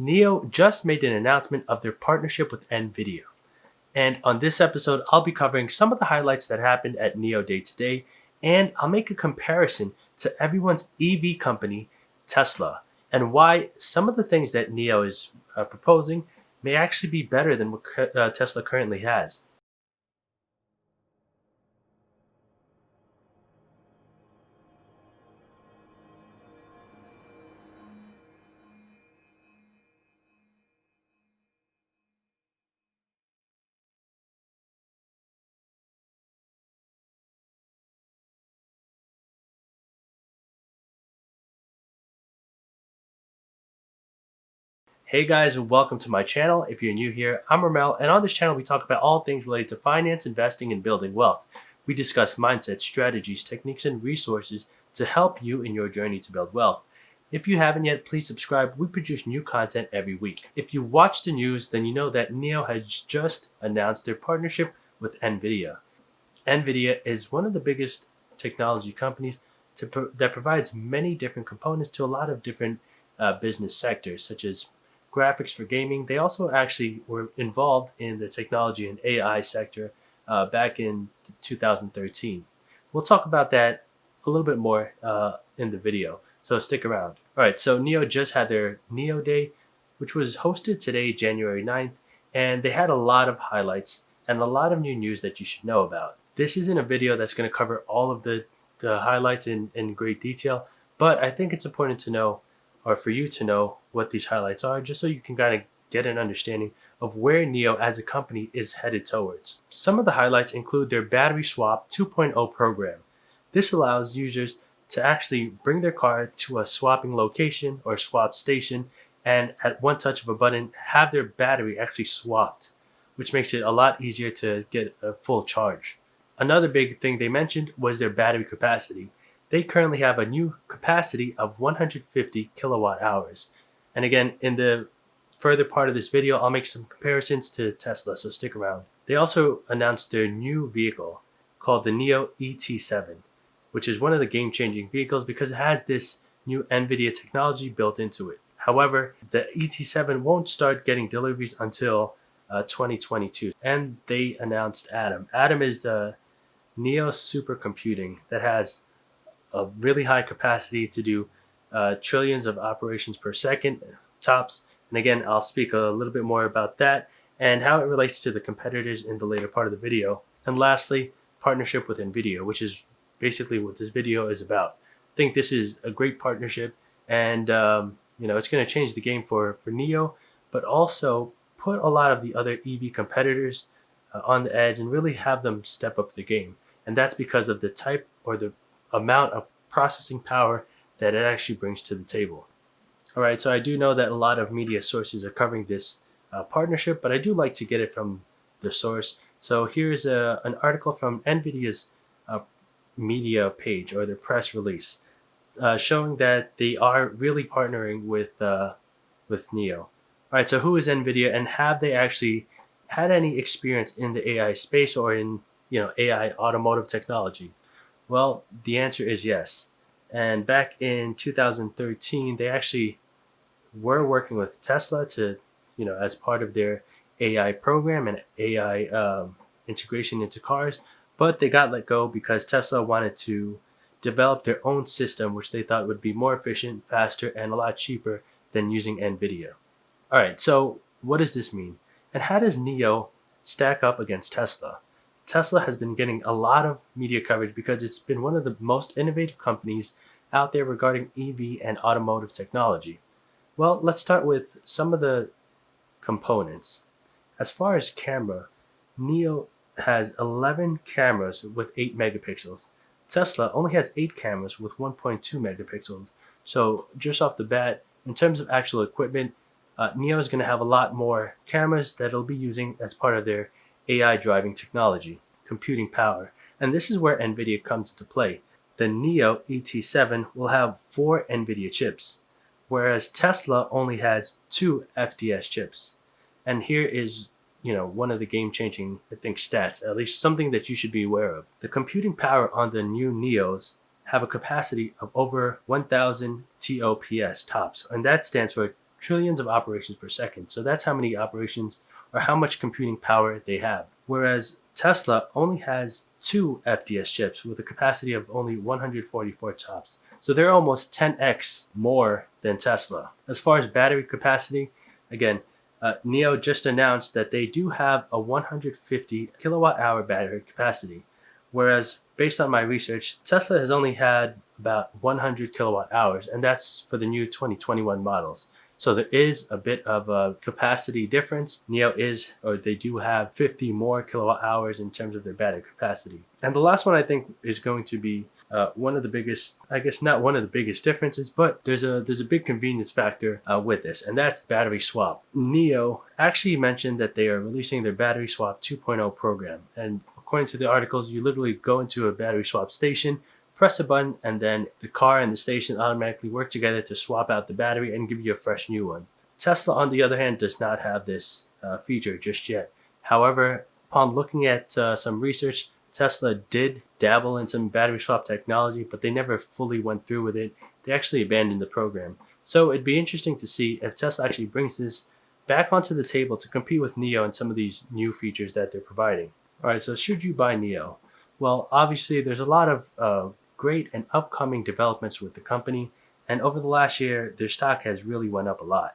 NIO just made an announcement of their partnership with Nvidia. And on this episode, I'll be covering some of the highlights that happened at NIO Day today, and I'll make a comparison to everyone's EV company, Tesla, and why some of the things that NIO is proposing may actually be better than what Tesla currently has. Hey guys, and welcome to my channel. If you're new here, I'm Romel, and on this channel we talk about all things related to finance, investing, and building wealth. We discuss mindset, strategies, techniques, and resources to help you in your journey to build wealth. If you haven't yet, please subscribe. We produce new content every week. If you watch the news, then you know that NIO has just announced their partnership with Nvidia. Nvidia is one of the biggest technology companies that provides many different components to a lot of different business sectors, such as graphics for gaming. They also actually were involved in the technology and AI sector back in 2013. We'll talk about that a little bit more in the video, so stick around. All right, so NIO just had their NIO Day, which was hosted today, January 9th, and they had a lot of highlights and a lot of new news that you should know about. This isn't a video that's going to cover all of the highlights in great detail, but I think it's important to know, or for you to know, what these highlights are, just so you can kind of get an understanding of where NIO as a company is headed towards. Some of the highlights include their Battery Swap 2.0 program. This allows users to actually bring their car to a swapping location or swap station and at one touch of a button have their battery actually swapped, which makes it a lot easier to get a full charge. Another big thing they mentioned was their battery capacity. They currently have a new capacity of 150 kilowatt hours. And again, in the further part of this video, I'll make some comparisons to Tesla, so stick around. They also announced their new vehicle called the NIO ET7, which is one of the game-changing vehicles because it has this new Nvidia technology built into it. However, the ET7 won't start getting deliveries until 2022. And they announced Atom. Atom is the NIO supercomputing that has a really high capacity to do trillions of operations per second tops. And again, I'll speak a little bit more about that and how it relates to the competitors in the later part of the video. And lastly, partnership with Nvidia, which is basically what this video is about. I think this is a great partnership, and it's going to change the game for NIO, but also put a lot of the other EV competitors on the edge and really have them step up the game. And that's because of the type or the amount of processing power that it actually brings to the table. All right, so I do know that a lot of media sources are covering this partnership, but I do like to get it from the source. So here's an article from Nvidia's media page or their press release showing that they are really partnering with NIO. All right, so who is Nvidia, and have they actually had any experience in the AI space or in AI automotive technology? Well, the answer is yes. And back in 2013, they actually were working with Tesla to, as part of their AI program and AI integration into cars. But they got let go because Tesla wanted to develop their own system, which they thought would be more efficient, faster, and a lot cheaper than using Nvidia. All right, so what does this mean? And how does NIO stack up against Tesla? Tesla has been getting a lot of media coverage because it's been one of the most innovative companies out there regarding EV and automotive technology. Well, let's start with some of the components. As far as camera, NIO has 11 cameras with 8 megapixels. Tesla only has 8 cameras with 1.2 megapixels. So just off the bat, in terms of actual equipment, NIO is going to have a lot more cameras that it'll be using as part of their AI driving technology, computing power. And this is where Nvidia comes into play. The NIO ET7 will have 4 Nvidia chips, whereas Tesla only has 2 FDS chips. And here is, one of the game-changing, I think, stats, at least something that you should be aware of. The computing power on the new NIOs have a capacity of over 1,000 TOPS tops, and that stands for trillions of operations per second. So that's how many operations or how much computing power they have. Whereas Tesla only has 2 FDS chips with a capacity of only 144 TOPS. So they're almost 10x more than Tesla. As far as battery capacity, again, NIO just announced that they do have a 150 kilowatt hour battery capacity, whereas based on my research, Tesla has only had about 100 kilowatt hours, and that's for the new 2021 models. So there is a bit of a capacity difference. NIO is, or they do have 50 more kilowatt hours in terms of their battery capacity. And the last one I think is going to be one of the biggest, I guess not one of the biggest differences, but there's a big convenience factor with this, and that's battery swap. NIO actually mentioned that they are releasing their battery swap 2.0 program. And according to the articles, you literally go into a battery swap station, press a button, and then the car and the station automatically work together to swap out the battery and give you a fresh new one. Tesla, on the other hand, does not have this feature just yet. However, upon looking at some research, Tesla did dabble in some battery swap technology, but they never fully went through with it. They actually abandoned the program. So it'd be interesting to see if Tesla actually brings this back onto the table to compete with NIO and some of these new features that they're providing. All right, so should you buy NIO? Well, obviously, there's a lot of great and upcoming developments with the company, and over the last year, their stock has really went up a lot.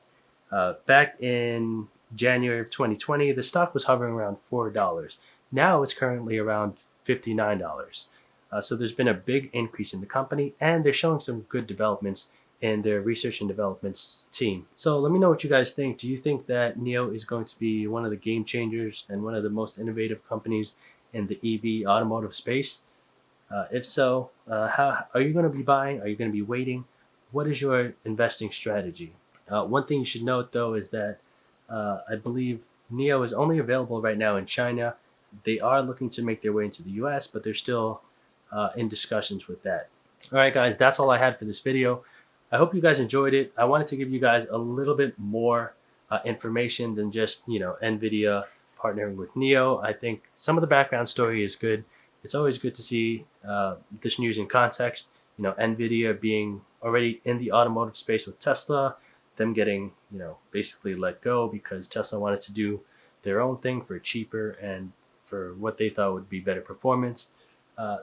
Back in January of 2020, the stock was hovering around $4. Now it's currently around $59. So there's been a big increase in the company, and they're showing some good developments in their research and developments team. So let me know what you guys think. Do you think that NIO is going to be one of the game changers and one of the most innovative companies in the EV automotive space? If so, how are you going to be buying? Are you going to be waiting? What is your investing strategy? One thing you should note, though, is that I believe NIO is only available right now in China. They are looking to make their way into the US, but they're still in discussions with that. All right, guys, that's all I had for this video. I hope you guys enjoyed it. I wanted to give you guys a little bit more information than just, NVIDIA partnering with NIO. I think some of the background story is good. It's always good to see this news in context. NVIDIA being already in the automotive space with Tesla, them getting, basically let go because Tesla wanted to do their own thing for cheaper and for what they thought would be better performance.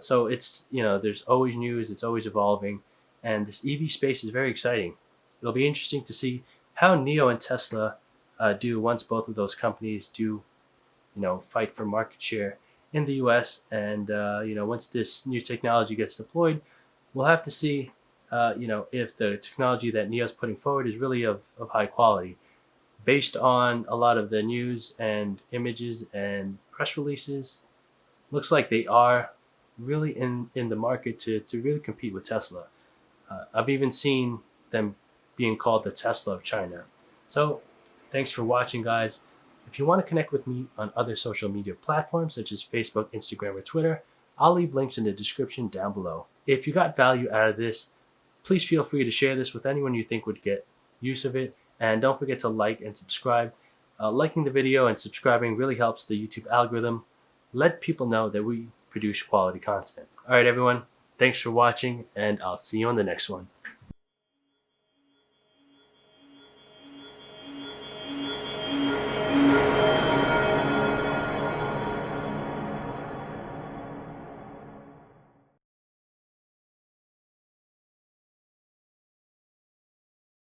So it's, there's always news, it's always evolving, and this EV space is very exciting. It'll be interesting to see how NIO and Tesla do once both of those companies do, fight for market share in the US. And, once this new technology gets deployed, we'll have to see, if the technology that NIO is putting forward is really of high quality. Based on a lot of the news and images and press releases, looks like they are really in the market to really compete with Tesla. I've even seen them being called the Tesla of China. So thanks for watching, guys. If you want to connect with me on other social media platforms such as Facebook, Instagram, or Twitter, I'll leave links in the description down below. If you got value out of this, please feel free to share this with anyone you think would get use of it. And don't forget to like and subscribe. Liking the video and subscribing really helps the YouTube algorithm let people know that we produce quality content. All right, everyone. Thanks for watching, and I'll see you on the next one.